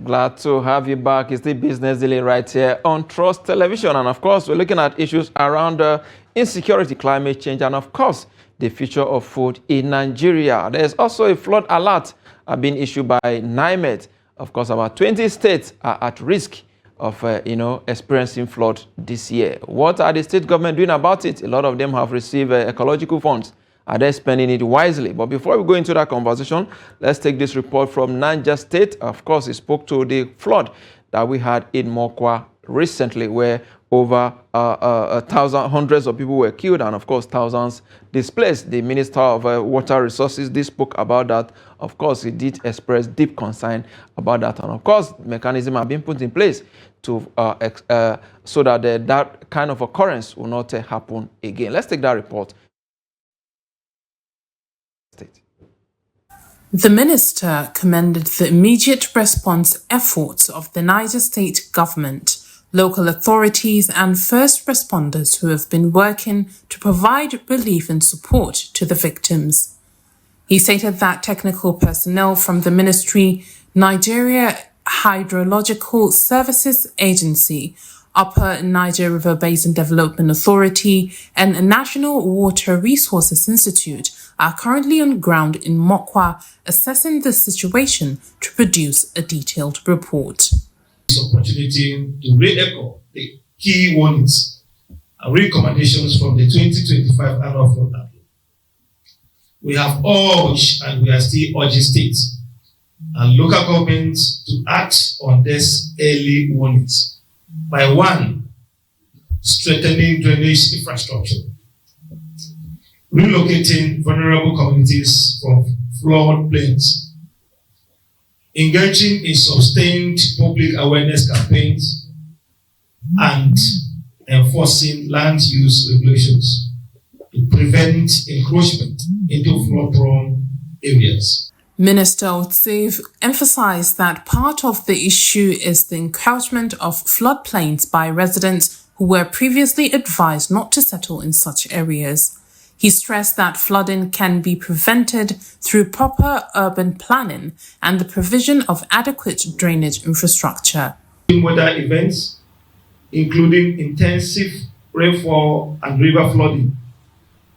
Glad to have you back. It's the Business Daily right here on Trust Television. And of course, we're looking at issues around insecurity, climate change, and of course, the future of food in Nigeria. There's also a flood alert being issued by NIMET. Of course, about 20 states are at risk of experiencing flood this year. What are the state government doing about it? A lot of them have received ecological funds. Are they spending it wisely? But before we go into that conversation, let's take this report from Niger State. Of course, it spoke to the flood that we had in Mokwa recently, where over hundreds of people were killed and, of course, thousands displaced. The Minister of Water Resources did spoke about that. Of course, he did express deep concern about that. And, of course, mechanisms have been put in place to so that that kind of occurrence will not happen again. Let's take that report. The minister commended the immediate response efforts of the Niger State government, local authorities and first responders who have been working to provide relief and support to the victims. He stated that technical personnel from the ministry, Nigeria Hydrological Services Agency, Upper Niger River Basin Development Authority, and National Water Resources Institute are currently on ground in Mokwa assessing the situation to produce a detailed report. This opportunity to re-echo the key warnings and recommendations from the 2025 annual flood outlook. We have urged and we are still urging states and local governments to act on these early warnings by one, strengthening drainage infrastructure, relocating vulnerable communities from flood plains, engaging in sustained public awareness campaigns, and enforcing land use regulations to prevent encroachment into flood-prone areas. Minister Otsev emphasized that part of the issue is the encroachment of floodplains by residents who were previously advised not to settle in such areas. He stressed that flooding can be prevented through proper urban planning and the provision of adequate drainage infrastructure. Weather events, including intensive rainfall and river flooding,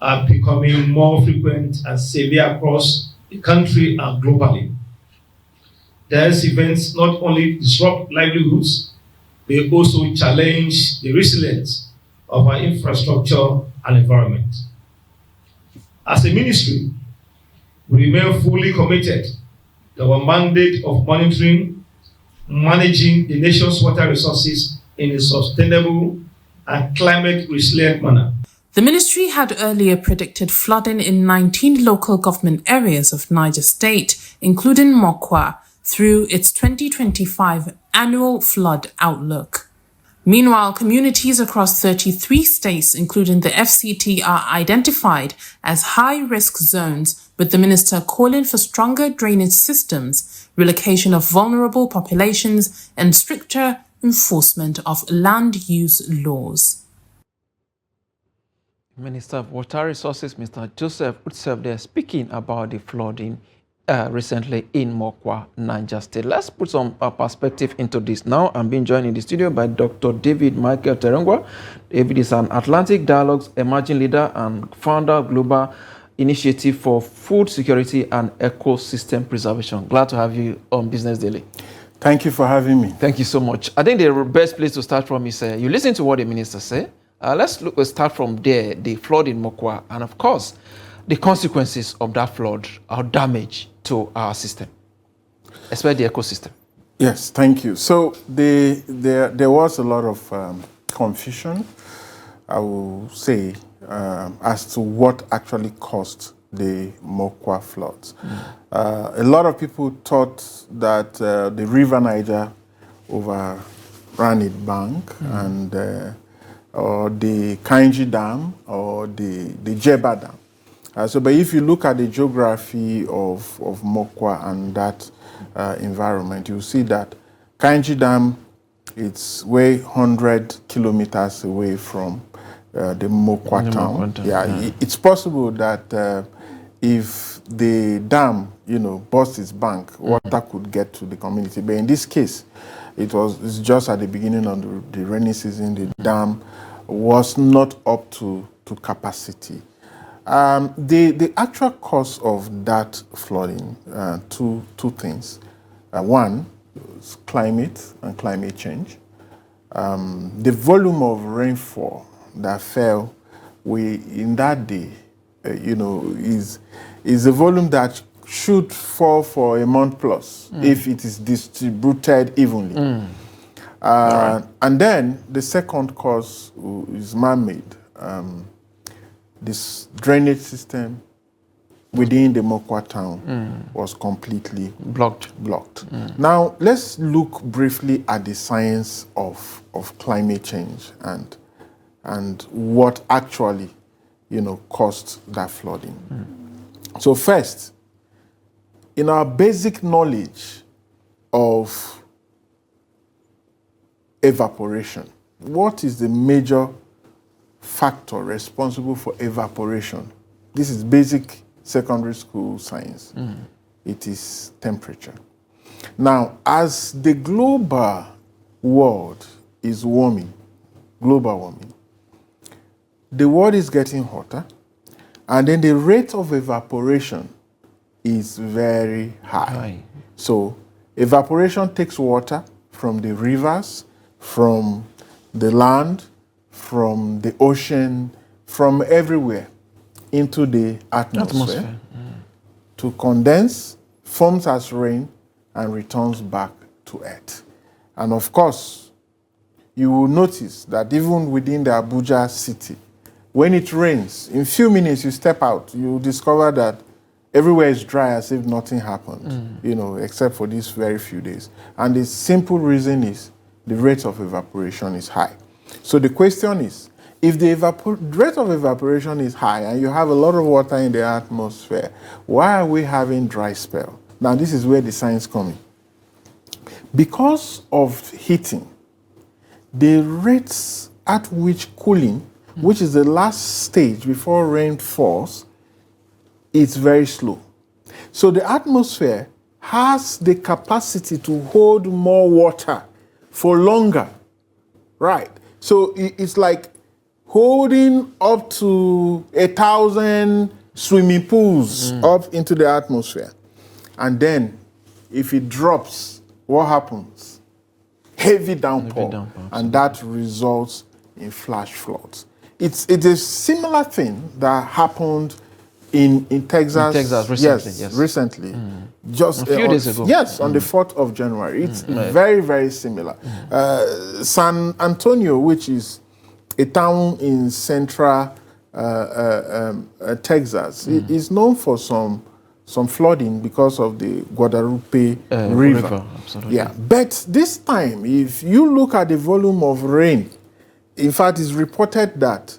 are becoming more frequent and severe across the country and globally. These events not only disrupt livelihoods, they also challenge the resilience of our infrastructure and environment. As a ministry, we remain fully committed to our mandate of monitoring, managing the nation's water resources in a sustainable and climate-resilient manner. The ministry had earlier predicted flooding in 19 local government areas of Niger State, including Mokwa, through its 2025 annual flood outlook. Meanwhile, communities across 33 states, including the FCT, are identified as high-risk zones, with the minister calling for stronger drainage systems, relocation of vulnerable populations, and stricter enforcement of land use laws. Minister of Water Resources, Mr. Yusuf Akogu, there speaking about the flooding recently in Mokwa, Niger State. Let's put some perspective into this now. I'm being joined in the studio by Dr. David Michael Terungwa. David is an Atlantic Dialogue's emerging leader and founder of Global Initiative for Food Security and Ecosystem Preservation. Glad to have you on Business Daily. Thank you for having me. Thank you so much. I think the best place to start from is you listen to what the minister said. Let's start from there, the flood in Mokwa, and of course, the consequences of that flood or damage to our system, especially the ecosystem. Yes, thank you. So there was a lot of confusion, I will say, as to what actually caused the Mokwa floods. A lot of people thought that the River Niger overran its bank and or the Kainji Dam or the Jeba Dam. But if you look at the geography of Mokwa and that environment, you see that Kainji Dam, it's way 100 kilometers away from the Mokwa town. It's possible that if the dam, burst its bank, water could get to the community. But in this case, it's just at the beginning of the rainy season. The dam was not up to capacity. The actual cause of that flooding, two things. One is climate and climate change. The volume of rainfall that fell in that day, is a volume that should fall for a month plus if it is distributed evenly. Right. And then the second cause is man-made. This drainage system within the Mokwa town was completely blocked. Now, let's look briefly at the science of climate change and what actually, caused that flooding. So first, in our basic knowledge of evaporation, what is the major factor responsible for evaporation? This is basic secondary school science. It is temperature. Now, as the global world is warming, global warming, the world is getting hotter, and then the rate of evaporation is very high. So evaporation takes water from the rivers, from the land, from the ocean, from everywhere into the atmosphere. To condense, forms as rain, and returns back to earth. And of course, you will notice that even within the Abuja city, when it rains, in a few minutes you step out, you discover that everywhere is dry as if nothing happened, except for these very few days. And the simple reason is the rate of evaporation is high. So the question is, if the rate of evaporation is high and you have a lot of water in the atmosphere, why are we having dry spell? Now, this is where the science comes in. Because of heating, the rates at which cooling, which is the last stage before rain falls, is very slow. So the atmosphere has the capacity to hold more water for longer, right? So it's like holding up to 1,000 swimming pools up into the atmosphere. And then if it drops, what happens? Heavy downpour. And that results in flash floods. It's a similar thing that happened in Texas. Recently. Just a few days ago. Yes, on the 4th of January. It's very, very similar. San Antonio, which is a town in central Texas, is known for some flooding because of the Guadalupe River. Absolutely. Yeah, but this time, if you look at the volume of rain, in fact, it's reported that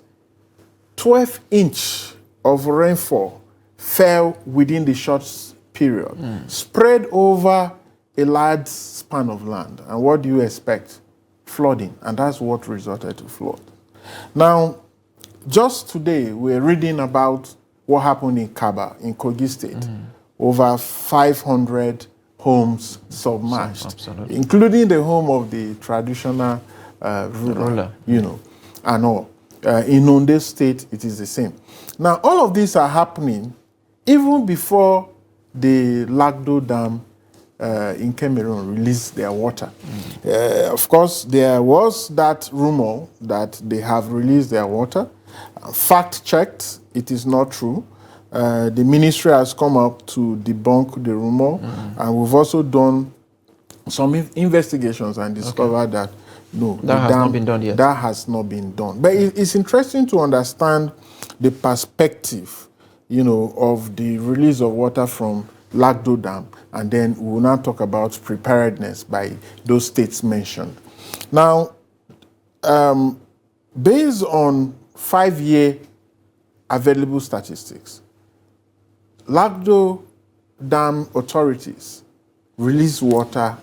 12 inches of rainfall fell within the short period, spread over a large span of land. And what do you expect? Flooding. And that's what resulted to flood. Now, just today, we're reading about what happened in Kaba, in Kogi State. Over 500 homes submerged, including the home of the traditional ruler, and all. In Onde State, it is the same. Now, all of these are happening even before the Lagdo Dam in Cameroon released their water. Of course, there was that rumor that they have released their water. Fact-checked, it is not true. The ministry has come up to debunk the rumor, and we've also done some investigations and discovered that no, that has not been done yet. That has not been done. But it's interesting to understand the perspective, of the release of water from Lagdo Dam, and then we will now talk about preparedness by those states mentioned. Now, based on 5-year available statistics, Lagdo Dam authorities release water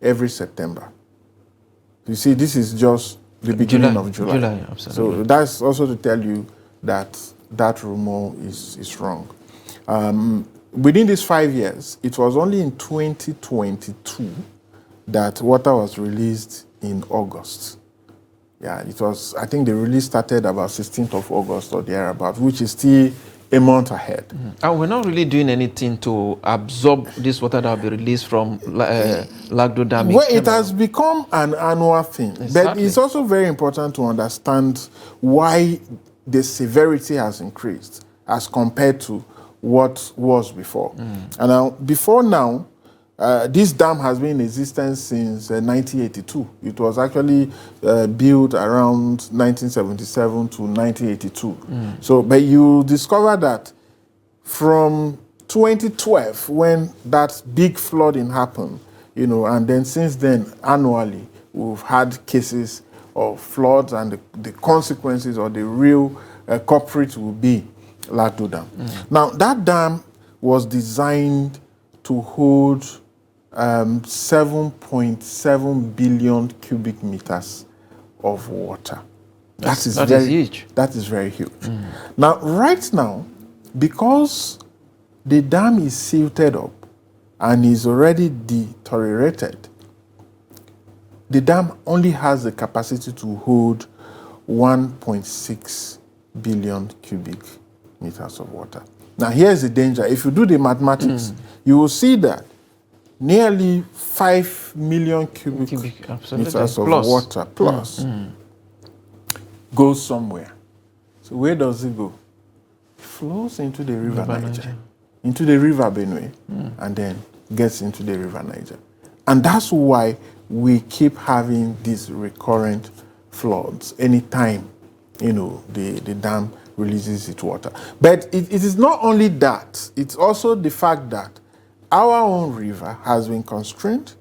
every September. You see, this is just the beginning of July. Absolutely. So that's also to tell you that that rumor is wrong. within these 5 years, it was only in 2022 that water was released in August. Yeah, it was, I think the release started about 16th of August or thereabout, which is still a month ahead. And we're not really doing anything to absorb this water that will be released from Lagdo Dam. Well, it has become an annual thing. Exactly. But it's also very important to understand why the severity has increased as compared to what was before. And now, before now, this dam has been in existence since 1982. It was actually built around 1977 to 1982. So, but you discover that from 2012, when that big flooding happened, you know, and then since then, annually, we've had cases of floods, and the consequences or the real culprit will be Lagdo Dam. Now, that dam was designed to hold 7.7 billion cubic meters of water. That is huge. That is very huge. Now, right now, because the dam is silted up and is already deteriorated, the dam only has the capacity to hold 1.6 billion cubic meters of water. Now, here's the danger. If you do the mathematics, you will see that nearly 5 million cubic meters of water plus goes somewhere. So where does it go? It flows into the river Niger, into the river Benue, and then gets into the river Niger. And that's why we keep having these recurrent floods anytime, you know, the dam releases its water. But it is not only that, it's also the fact that our own river has been constrained.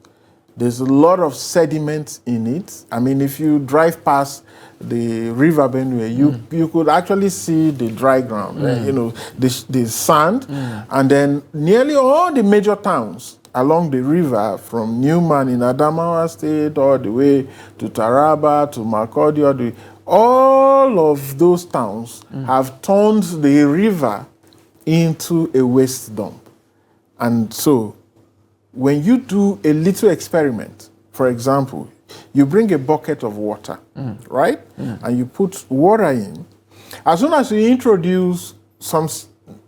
There's a lot of sediment in it. I mean, if you drive past the river Benue, you could actually see the dry ground, you know, the sand, and then nearly all the major towns along the river, from Newman in Adamawa State all the way to Taraba to Makurdi, all of those towns have turned the river into a waste dump. And so, when you do a little experiment, for example, you bring a bucket of water, right? And you put water in. As soon as you introduce some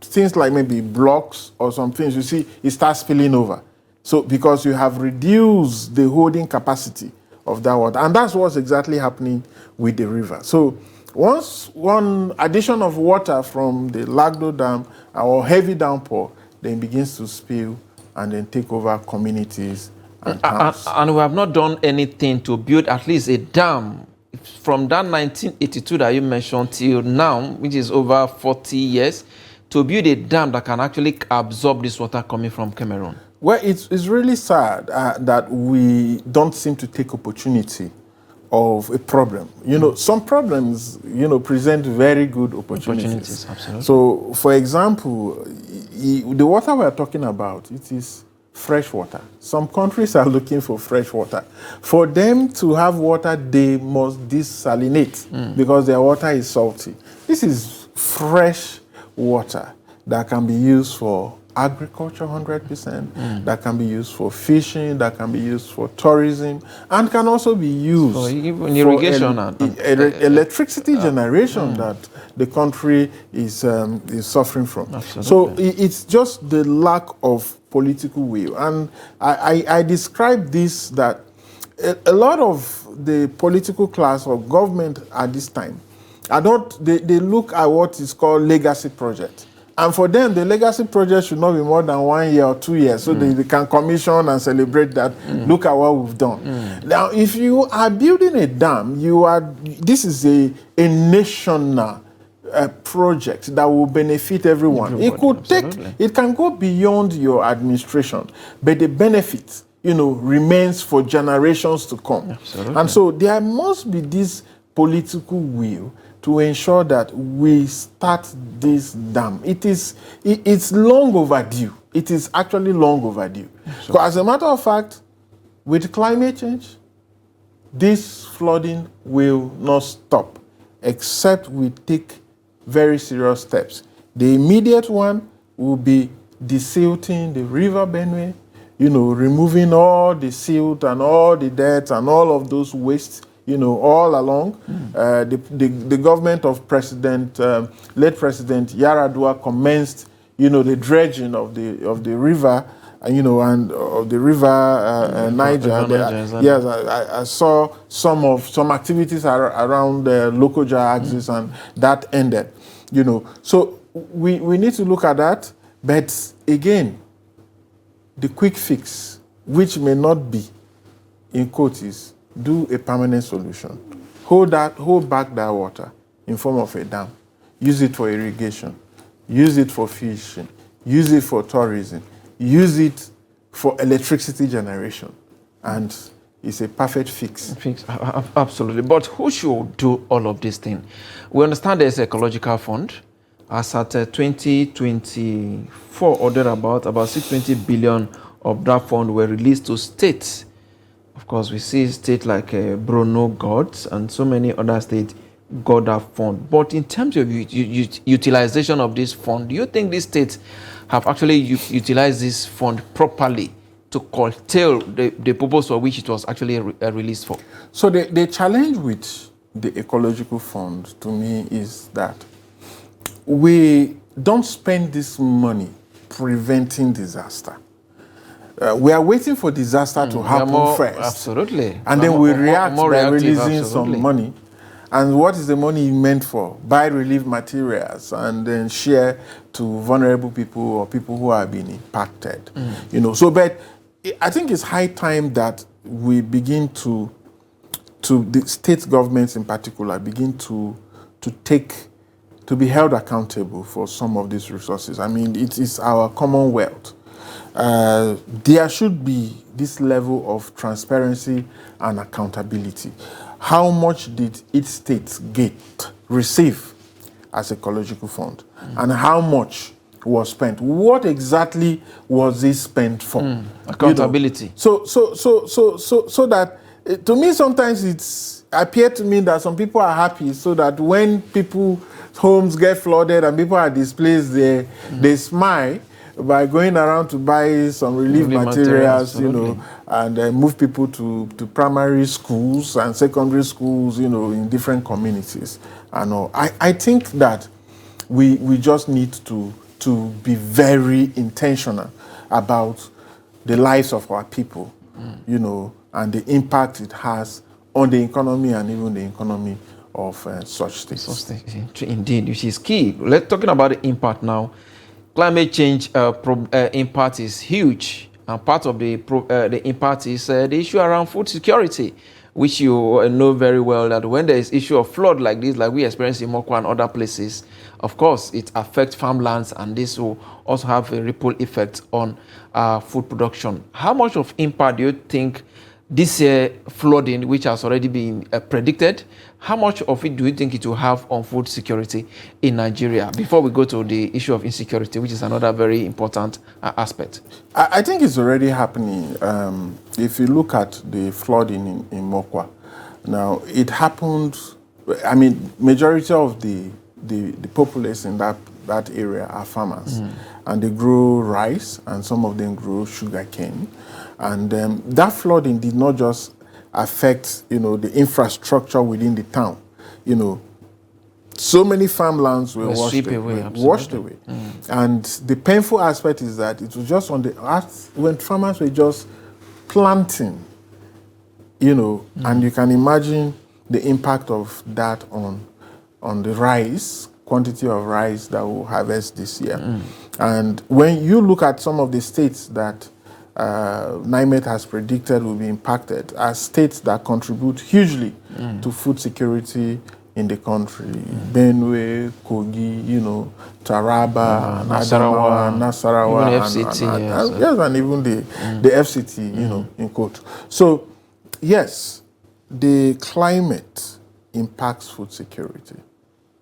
things like maybe blocks or some things, you see it starts spilling over. So, because you have reduced the holding capacity of that water. And that's what's exactly happening with the river. So, once one addition of water from the Lagdo Dam or heavy downpour then begins to spill and then take over communities and towns. And we have not done anything to build at least a dam from that 1982 that you mentioned till now, which is over 40 years, to build a dam that can actually absorb this water coming from Cameroon. Well, it's really sad that we don't seem to take opportunity of a problem. You know, some problems, you know, present very good opportunities. Absolutely. So, for example, the water we are talking about, it is fresh water. Some countries are looking for fresh water. For them to have water, they must desalinate because their water is salty. This is fresh water that can be used for agriculture 100%, that can be used for fishing, that can be used for tourism, and can also be used for irrigation and electricity generation that the country is suffering from. Absolutely. So it's just the lack of political will. And I describe this, that a lot of the political class or government at this time, they look at what is called legacy project. And for them, the legacy project should not be more than 1 year or 2 years, so they can commission and celebrate that. Look at what we've done. Now, if you are building a dam, this is a national project that will benefit everyone. It could it can go beyond your administration, but the benefit, you know, remains for generations to come. Absolutely. And so there must be this political will to ensure that we start this dam. It's long overdue. It is actually long overdue. So as a matter of fact, with climate change, this flooding will not stop except we take very serious steps. The immediate one will be desilting the river Benue, removing all the silt and all the dirt and all of those wastes, all along. The government of late President Yaradua commenced, the dredging of the river, and of the river Niger. Yes, I saw some activities around the Lokoja axis, and that ended. So we need to look at that, but again, the quick fix, which may not be, in quotes, is do a permanent solution. Hold back that water in form of a dam. Use it for irrigation. Use it for fishing. Use it for tourism. Use it for electricity generation. And it's a perfect fix. Absolutely. But who should do all of these things? We understand there's an ecological fund. As at 2024 or thereabout, about 620 billion of that fund were released to states. Of course, we see states like Bruno got, and so many other states got that fund. But in terms of utilization of this fund, do you think these states have actually utilized this fund properly to curtail the purpose for which it was actually released for? So the challenge with the ecological fund, to me, is that we don't spend this money preventing disaster. We are waiting for disaster to happen first. Absolutely. And then we react by releasing some money. And what is the money meant for? Buy relief materials and then share to vulnerable people or people who have been impacted. But I think it's high time that we begin to the state governments in particular, begin to be held accountable for some of these resources. I mean, it is our commonwealth. There should be this level of transparency and accountability. How much did each state receive as ecological fund? And how much was spent? What exactly was it spent for? Accountability. So that, to me, sometimes it's appeared to me that some people are happy so that when people's homes get flooded and people are displaced, they smile by going around to buy some relief materials, and move people to primary schools and secondary schools, in different communities. And all. I think that we just need to be very intentional about the lives of our people, and the impact it has on the economy and even the economy of such states. Indeed, which is key. Let's talking about the impact now. Climate change impact is huge, and part of the impact is the issue around food security, which you know very well that when there is issue of flood like this, like we experience in Mokwa and other places, of course, it affects farmlands, and this will also have a ripple effect on food production. How much of impact do you think this flooding, which has already been predicted, how much of it do you think it will have on food security in Nigeria? Before we go to the issue of insecurity, which is another very important aspect. I think it's already happening. If you look at the flooding in Mokwa, now it happened. I mean, majority of the populace in that area are farmers, and they grow rice, and some of them grow sugarcane. And that flooding did not just affect, the infrastructure within the town. So many farmlands were washed away. And the painful aspect is that it was just on the earth when farmers were just planting, and you can imagine the impact of that on the rice, quantity of rice that we'll harvest this year. And when you look at some of the states that NIMET has predicted will be impacted as states that contribute hugely to food security in the country. Benue, Kogi, Taraba, Nasarawa, even FCT, and even the FCT, in quote. So, yes, the climate impacts food security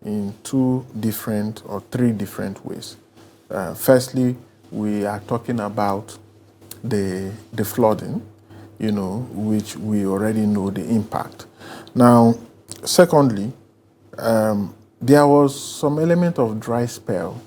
in 2 different or 3 different ways. Firstly, we are talking about the flooding, which we already know the impact. Now, secondly, there was some element of dry spell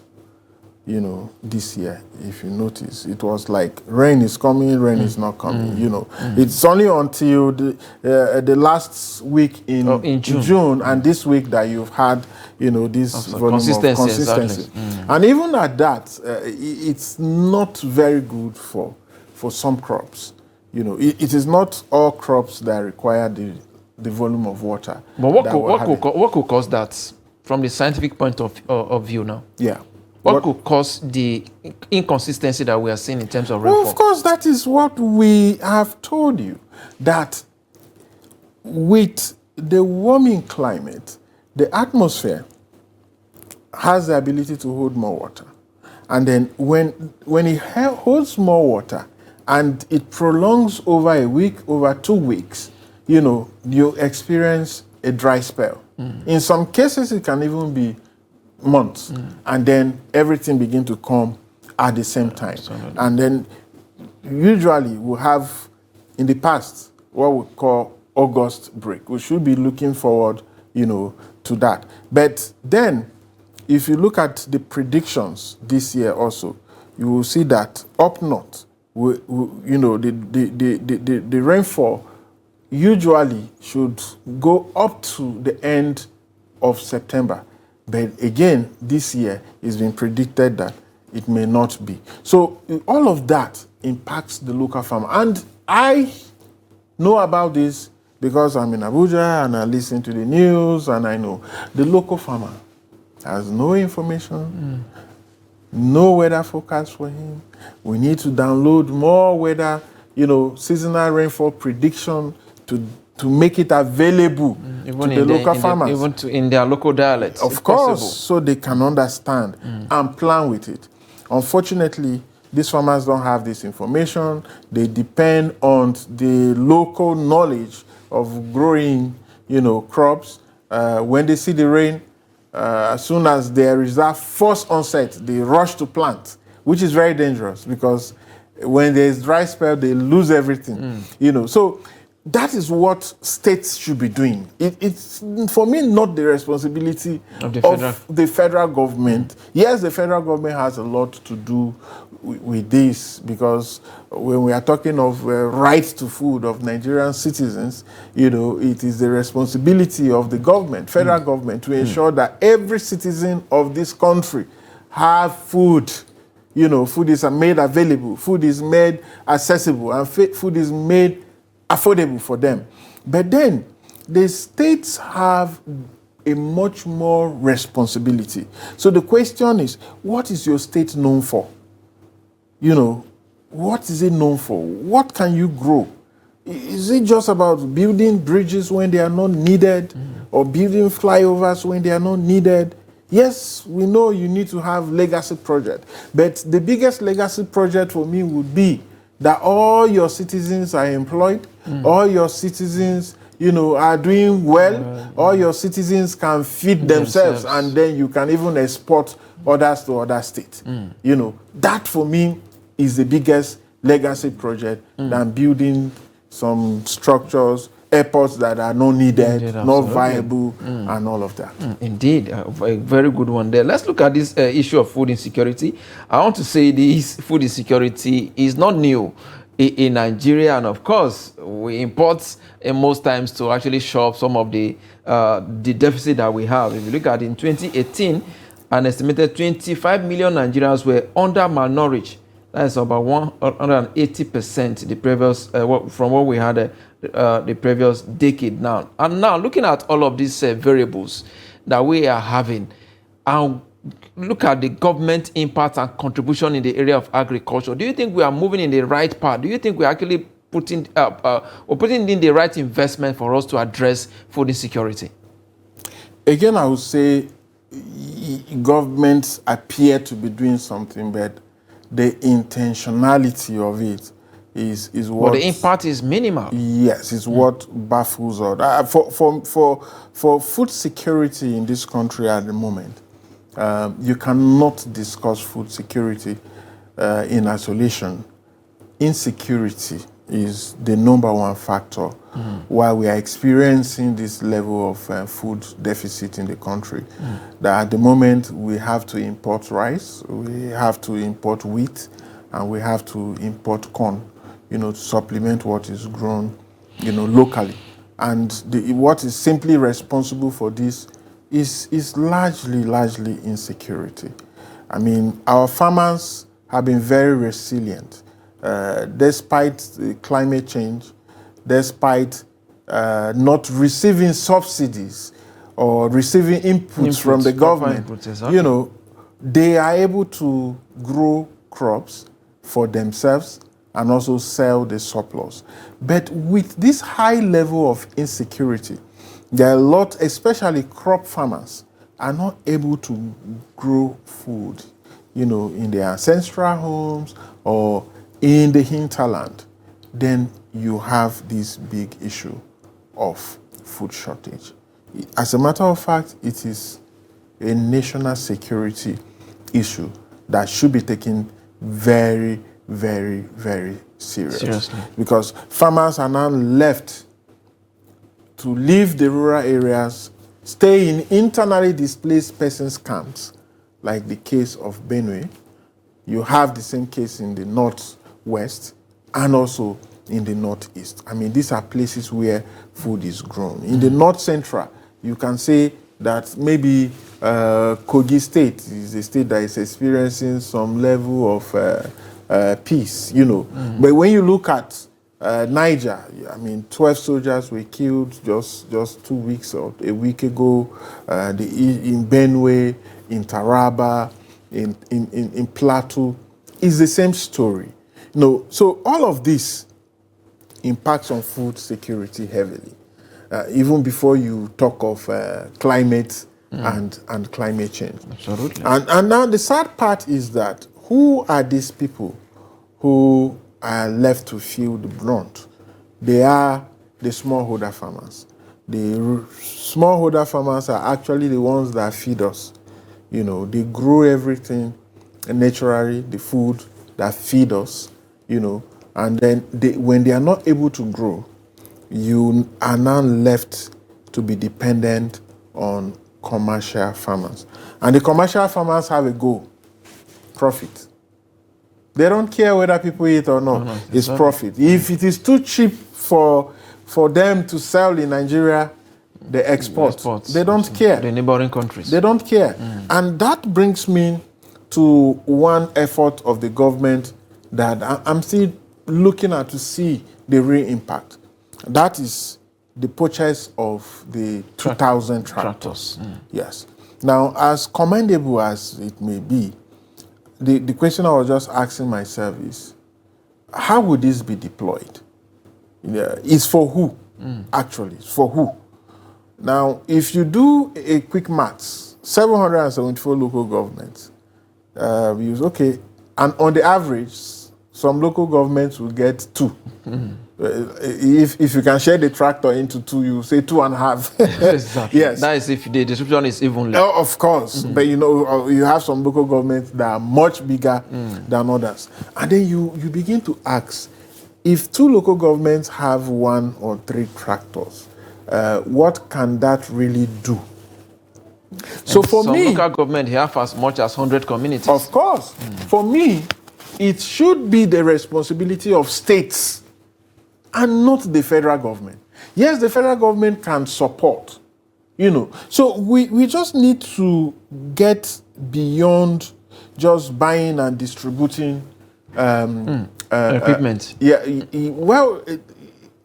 you know, this year, if you notice. It was like rain is coming, rain is not coming, you know. It's only until the last week in June and this week that you've had, you know, this volume of consistency. Exactly. And even at that, it's not very good for some crops. You know, it is not all crops that require the volume of water. But what could cause that from the scientific point of view now? Yeah. What could cause the inconsistency that we are seeing in terms of rainfall? Well, of course, that is what we have told you, that with the warming climate, the atmosphere has the ability to hold more water. And then when it holds more water and it prolongs over a week, over 2 weeks, you know, you experience a dry spell. In some cases, it can even be months, and then everything begin to come at the same time. Absolutely. And then usually we have, in the past, what we call August break. We should be looking forward, you know, to that. But then, if you look at the predictions this year also, you will see that up north, you know, the rainfall usually should go up to the end of September. But again, this year, it's been predicted that it may not be. So all of that impacts the local farmer. And I know about this because I'm in Abuja and I listen to the news, and I know the local farmer has no information, no weather forecast for him. We need to download more weather, you know, seasonal rainfall prediction to make it available to the local farmers. Even in their local dialects. Of course, so they can understand and plan with it. Unfortunately, these farmers don't have this information. They depend on the local knowledge of growing, you know, crops. When they see the rain, as soon as there is that first onset, they rush to plant, which is very dangerous because when there's dry spell, they lose everything, you know. So that is what states should be doing. It's, for me, not the responsibility of the federal government. Yes, the federal government has a lot to do with this, because when we are talking of rights to food of Nigerian citizens, you know, it is the responsibility of the government, federal government, to ensure that every citizen of this country have food. You know, food is made available, food is made accessible, and food is made affordable for them. But then the states have a much more responsibility. So the question is, what is your state known for? You know, what is it known for? What can you grow? Is it just about building bridges when they are not needed, or building flyovers when they are not needed? Yes, we know you need to have legacy project, but the biggest legacy project for me would be that all your citizens are employed, all your citizens, you know, are doing well, all your citizens can feed themselves, and then you can even export others to other states. You know, that for me is the biggest legacy project than building some structures, airports that are not needed, not viable, and all of that. Indeed, a very good one there. Let's look at this issue of food insecurity. I want to say this food insecurity is not new in Nigeria, and of course, we import most times to actually shore up some of the deficit that we have. If you look at in 2018, an estimated 25 million Nigerians were under malnourished. That's about 180% the previous from what we had the previous decade now. And now, looking at all of these variables that we are having, and look at the government impact and contribution in the area of agriculture, do you think we are moving in the right path? Do you think we're actually putting in the right investment for us to address food insecurity? Again, I would say governments appear to be doing something, but the intentionality of it is what. But the impact is minimal. Yes, it's what baffles us. For food security in this country at the moment, you cannot discuss food security in isolation. Insecurity is the #1 factor while we are experiencing this level of food deficit in the country. That at the moment we have to import rice, we have to import wheat, and we have to import corn, to supplement what is grown, locally. And what is simply responsible for this is largely insecurity. I mean, our farmers have been very resilient, despite the climate change, despite not receiving subsidies or receiving inputs from the government. Exactly. They are able to grow crops for themselves and also sell the surplus. But with this high level of insecurity, there are a lot, especially crop farmers, are not able to grow food, in their ancestral homes or in the hinterland. Then you have this big issue of food shortage. As a matter of fact, it is a national security issue that should be taken very, very, very seriously. Because farmers are now left to leave the rural areas, stay in internally displaced persons camps, like the case of Benue. You have the same case in the northwest and also in the northeast. I mean, these are places where food is grown. In the north central, you can say that maybe Kogi State is a state that is experiencing some level of peace, But when you look at Niger, I mean, 12 soldiers were killed just 2 weeks or a week ago. In Benue, in Taraba, in Plateau, it's the same story. So all of this impacts on food security heavily, even before you talk of climate and climate change. Absolutely. And now the sad part is that who are these people who are left to feel the brunt? They are the smallholder farmers. The smallholder farmers are actually the ones that feed us. They grow everything naturally, the food that feed us, and then when they are not able to grow, you are now left to be dependent on commercial farmers. And the commercial farmers have a goal: profit. They don't care whether people eat or not. No, it's profit. If it is too cheap for them to sell in Nigeria, they export. They don't care. The neighboring countries. They don't care. And that brings me to one effort of the government that I'm still looking at to see the real impact. That is the purchase of the 2,000 tractors. Yes. Now, as commendable as it may be, the question I was just asking myself is, how would this be deployed? It's for who, actually? It's for who? Now, if you do a quick maths, 774 local governments, and on the average, some local governments will get 2. If you can share the tractor into 2, you say 2.5. Exactly. Yes. That is if the distribution is even less. Of course. But you have some local governments that are much bigger than others. And then you begin to ask, if 2 local governments have 1 or 3 tractors, what can that really do? So for some me, local government have as much as 100 communities. Of course. For me, it should be the responsibility of states and not the federal government. Yes, the federal government can support, So we just need to get beyond just buying and distributing equipment.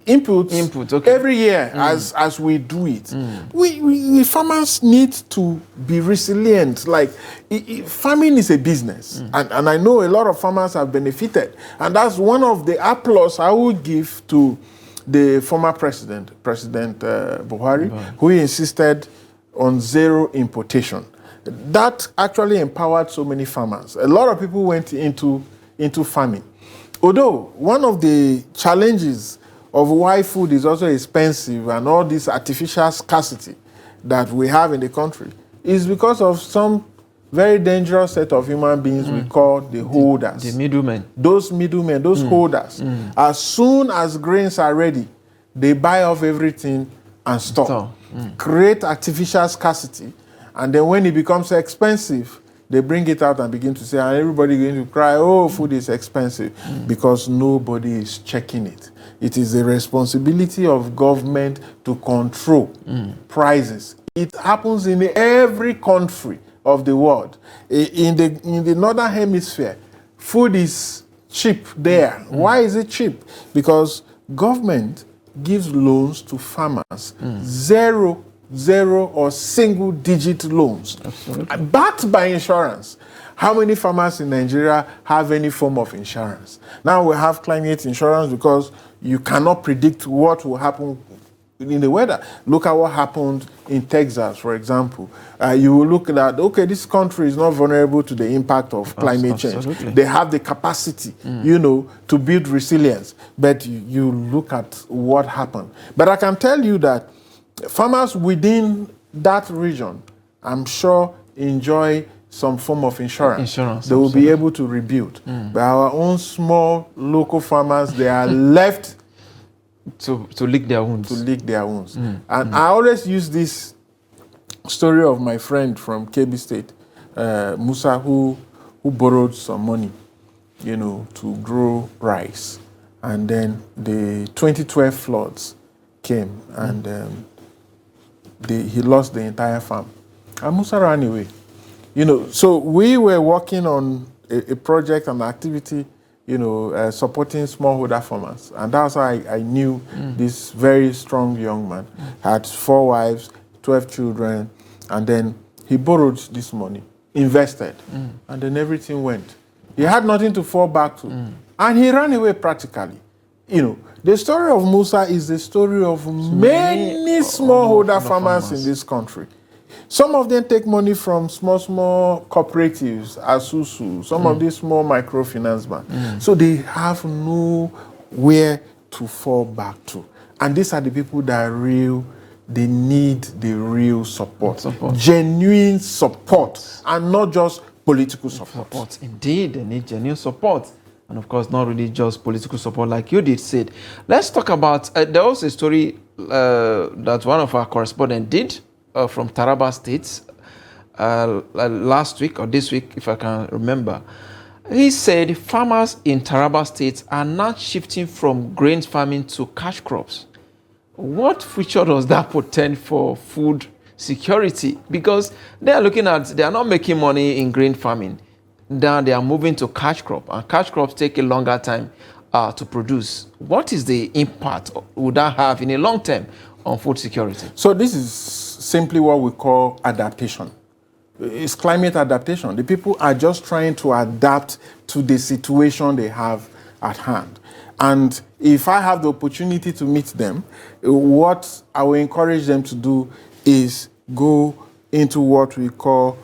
Inputs okay. Every year as we do it. We farmers need to be resilient. Like, farming is a business. And I know a lot of farmers have benefited. And that's one of the applause I would give to the former President Buhari, who insisted on zero importation. That actually empowered so many farmers. A lot of people went into farming. Although one of the challenges of why food is also expensive and all this artificial scarcity that we have in the country is because of some very dangerous set of human beings we call the holders. The middlemen. Those middlemen, those holders. As soon as grains are ready, they buy off everything and stop. Create artificial scarcity, and then when it becomes expensive, they bring it out and begin to say, and everybody going to cry, oh, food is expensive, because nobody is checking it. It is the responsibility of government to control prices. It happens in every country of the world. In the northern hemisphere, food is cheap there. Why is it cheap? Because government gives loans to farmers, zero or single-digit loans, backed by insurance. How many farmers in Nigeria have any form of insurance? Now we have climate insurance because you cannot predict what will happen in the weather. Look at what happened in Texas, for example. You will look at, okay, this country is not vulnerable to the impact of climate change. They have the capacity, to build resilience. But you look at what happened. But I can tell you that farmers within that region, I'm sure, enjoy some form of insurance. They will be able to rebuild. But our own small local farmers, they are left to lick their wounds. And I always use this story of my friend from KB State, Musa, who borrowed some money, to grow rice. And then the 2012 floods came, and he lost the entire farm. And Musa ran away. So we were working on a project, an activity, supporting smallholder farmers. And that's how I knew this very strong young man. Had 4 wives, 12 children, and then he borrowed this money, invested, and then everything went. He had nothing to fall back to. And he ran away practically. The story of Musa is the story of many smallholder farmers in this country. Some of them take money from small cooperatives, Asusu, some of these small microfinance banks. So they have nowhere to fall back to. And these are the people that they need the real support. Genuine support, and not just political support. Indeed, they need genuine support. And of course, not really just political support like you did said. Let's talk about, there was a story that one of our correspondents did from Taraba State last week or this week, if I can remember. He said farmers in Taraba State are now shifting from grain farming to cash crops. What future does that portend for food security? Because they are not making money in grain farming. Now they are moving to cash crop, and cash crops take a longer time to produce. What is the impact would that have in a long term on food security? So this is simply what we call adaptation. It's climate adaptation. The people are just trying to adapt to the situation they have at hand. And if I have the opportunity to meet them, what I will encourage them to do is go into what we call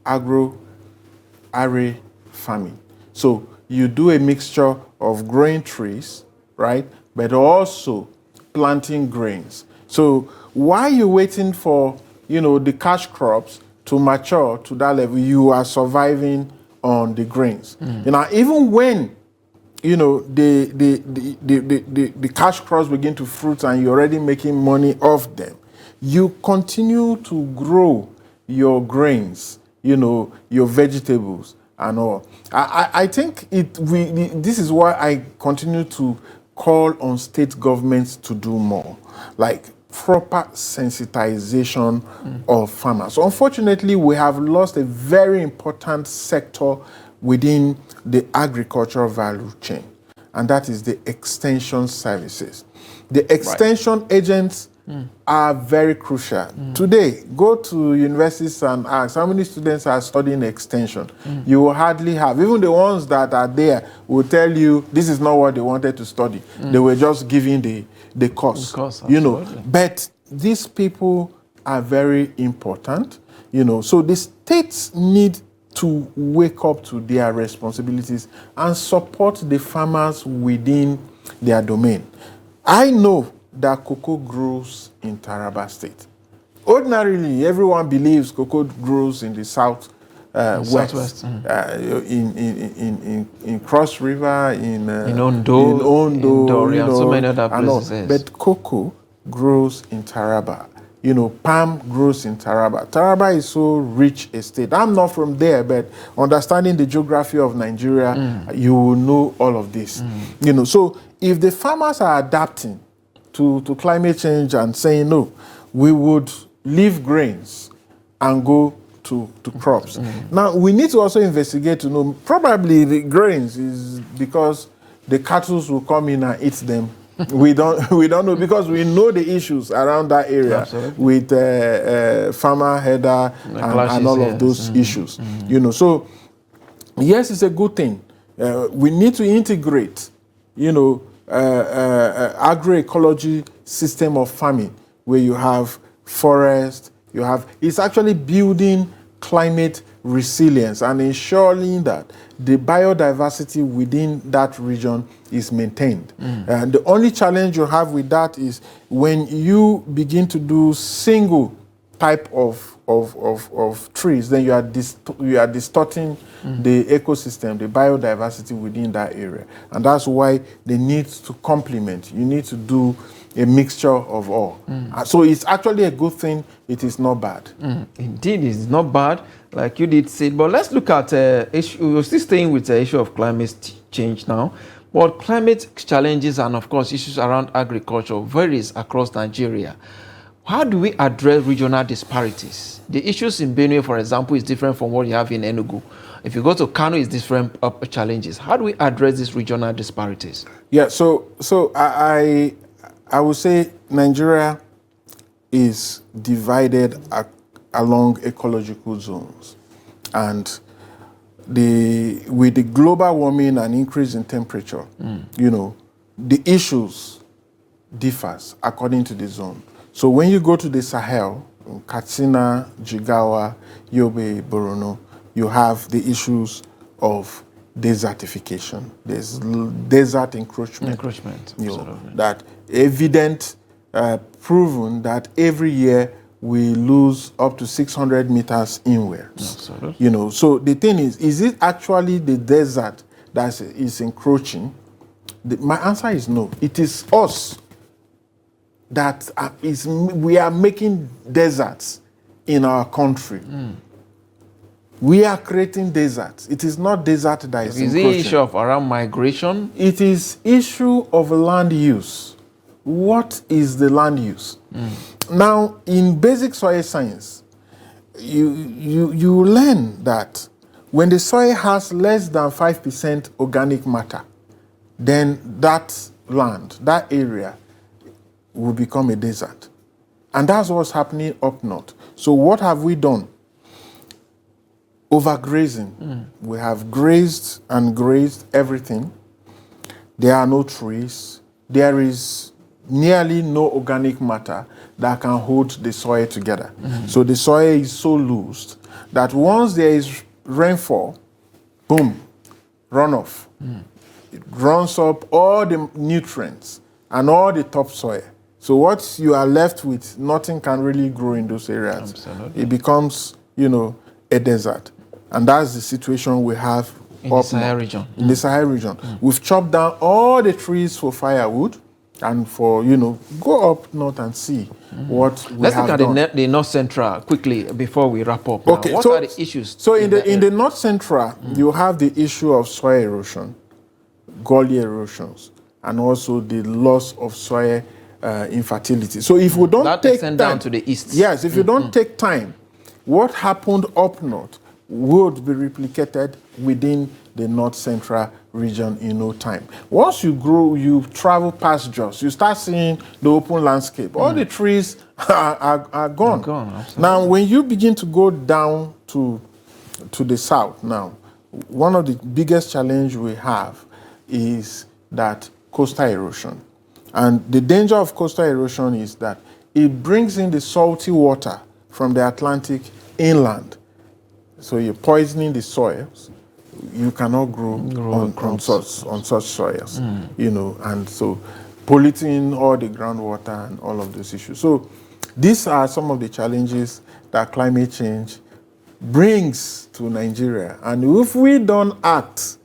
agro-array farming. So you do a mixture of growing trees, right, but also planting grains. So while you're waiting for, the cash crops to mature to that level, you are surviving on the grains. Even when, the cash crops begin to fruit and you're already making money off them, you continue to grow your grains, your vegetables and all. I think this is why I continue to call on state governments to do more, like proper sensitization of farmers. Unfortunately, we have lost a very important sector within the agricultural value chain, and that is the extension services. The extension agents are very crucial. Today, go to universities and ask how many students are studying extension. You will hardly have. Even the ones that are there will tell you this is not what they wanted to study. They were just giving the course. But these people are very important. So the states need to wake up to their responsibilities and support the farmers within their domain. I know that cocoa grows in Taraba State. Ordinarily, everyone believes cocoa grows in the south west, in Cross River, in Ondo, in Dori, and so many other and all. places. But cocoa grows in Taraba. You know, palm grows in Taraba. Taraba is so rich a state. I'm not from there, but understanding the geography of Nigeria, you will know all of this. You know, so if the farmers are adapting to climate change and saying, no, we would leave grains and go to crops. Now, we need to also investigate to know, probably the grains is because the cattle will come in and eat them. we don't know, because we know the issues around that area. Absolutely. With farmer header and all of those issues. You know, so yes, it's a good thing. We need to integrate, you know, agroecology system of farming where you have forest, you have, it's actually building climate resilience and ensuring that the biodiversity within that region is maintained. And the only challenge you have with that is when you begin to do single type of trees, then you are distorting the ecosystem, the biodiversity within that area. And that's why they need to complement. You need to do a mixture of all. So it's actually a good thing. It is not bad. Indeed, it's not bad, like you did say. But let's look at issue. We're still staying with the issue of climate change now. But climate challenges and, of course, issues around agriculture varies across Nigeria. How do we address regional disparities? The issues in Benue, for example, is different from what you have in Enugu. If you go to Kano, it's different challenges. How do we address these regional disparities? Yeah, so I would say Nigeria is divided along ecological zones. And with the global warming and increase in temperature, you know, the issues differs according to the zone. So when you go to the Sahel, Katsina, Jigawa, Yobe, Borno, you have the issues of desertification. There's desert encroachment. You know, that evident, proven that every year we lose up to 600 meters inwards. You know, so the thing is it actually the desert that is encroaching? My answer is no. It is us that we are making deserts in our country. We are creating deserts. It is not desert that is encroaching. Is it issue of around migration? It is issue of land use. What is the land use? Now, in basic soil science, you learn that when the soil has less than 5% organic matter, then that land, that area, will become a desert. And that's what's happening up north. So what have we done? Overgrazing. We have grazed and grazed everything. There are no trees. There is nearly no organic matter that can hold the soil together. So the soil is so loose that once there is rainfall, boom, runoff. It runs up all the nutrients and all the topsoil. So what you are left with, nothing can really grow in those areas. Absolutely. It becomes, you know, a desert. And that's the situation we have in the Sahel region. In the Sahel region. We've chopped down all the trees for firewood and for, you know, go up north and see what we Let's have look done. at the North Central quickly before we wrap up. Okay, what are the issues? So in the North Central, you have the issue of soil erosion, gully erosions, and also the loss of soil infertility. So if we don't take time down to the east. Yes, if you don't take time, what happened up north would be replicated within the North Central region in no time. Once you grow, you travel past Jos, you start seeing the open landscape. All the trees are gone. Now, when you begin to go down to the south now, one of the biggest challenges we have is that coastal erosion. And the danger of coastal erosion is that it brings in the salty water from the Atlantic inland. So you're poisoning the soils. You cannot grow on such soils, you know, and so polluting all the groundwater and all of those issues. So these are some of the challenges that climate change brings to Nigeria. And if we don't act,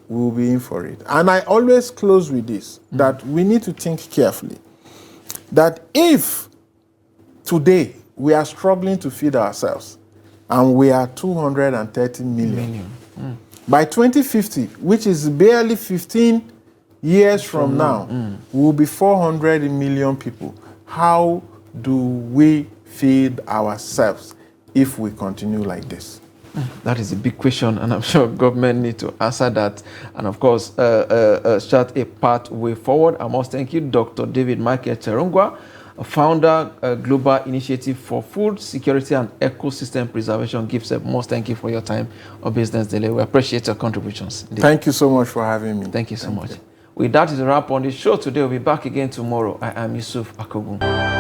we'll be in for it. And I always close with this, that we need to think carefully. That if today we are struggling to feed ourselves, and we are 230 million. By 2050, which is barely 15 years from now, we'll be 400 million people. How do we feed ourselves if we continue like this? That is a big question, and I'm sure government need to answer that, and of course, chart a pathway forward. I must thank you, Dr. David Michael Terungwa, founder, Global Initiative for Food Security and Ecosystem Preservation. Most thank you for your time on Business Daily. We appreciate your contributions. Indeed. Thank you so much for having me. Thank you so much. With that is a wrap on the show today. We'll be back again tomorrow. I am Yusuf Akogu.